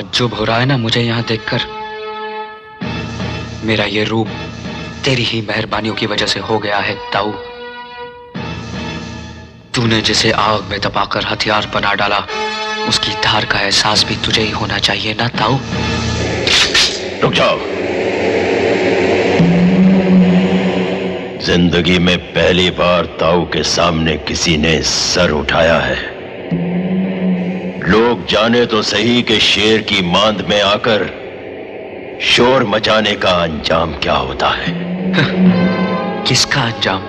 ताज्जुब हो रहा है ना मुझे यहाँ देखकर। मेरा ये रूप तेरी ही मेहरबानियों की वजह से हो गया है ताऊ। तूने जिसे आग में दबाकर हथियार बना डाला, उसकी धार का एहसास भी तुझे ही होना चाहिए ना ताऊ। रुक जाओ। जिंदगी में पहली बार ताऊ के सामने किसी ने सर उठाया है। लोग जाने तो सही कि शेर की मांद में आकर शोर मचाने का अंजाम क्या होता है। किसका अंजाम?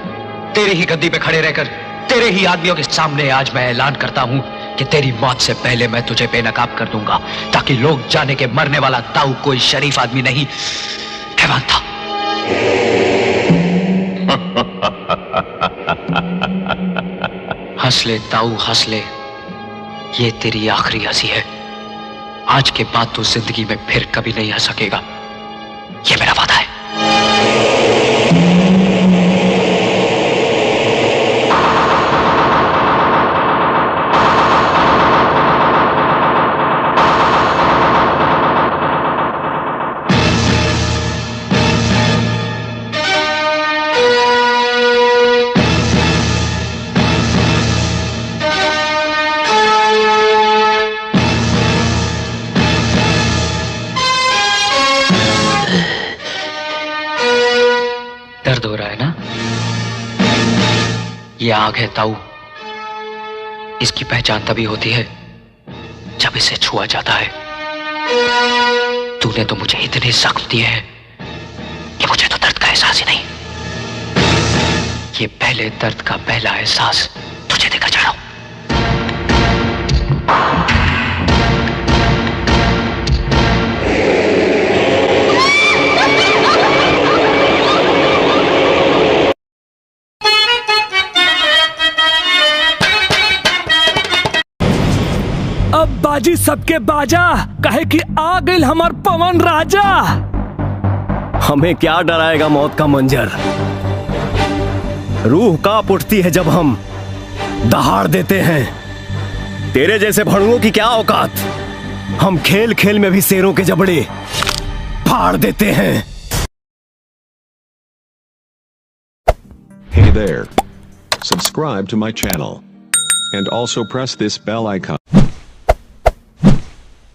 तेरी ही गद्दी पे खड़े रहकर तेरे ही आदमियों के सामने आज मैं ऐलान करता हूं कि तेरी मौत से पहले मैं तुझे बेनकाब कर दूंगा, ताकि लोग जाने के मरने वाला ताऊ कोई शरीफ आदमी नहीं, हैवान था। हंस ले ताऊ, हंस ले। ये तेरी आखिरी हंसी है। आज के बाद तू जिंदगी में फिर कभी नहीं हंस सकेगा, ये मेरा वादा है। दर्द हो रहा है ना? ये आग है ताऊ। इसकी पहचान तभी होती है जब इसे छुआ जाता है। तूने तो मुझे इतने जख्म दिए हैं कि मुझे तो दर्द का एहसास ही नहीं। ये पहले दर्द का पहला एहसास तुझे देकर चढ़ाऊं। अब बाजी सबके बाजा, कहे कि आ गई हमार पवन राजा। हमें क्या डराएगा मौत का मंजर। रूह कांप उठती है जब हम दहाड़ देते हैं। तेरे जैसे भड़ुओं की क्या औकात। हम खेल खेल में भी शेरों के जबड़े फाड़ देते हैं। Hey there. Subscribe to my channel. And also press this bell icon.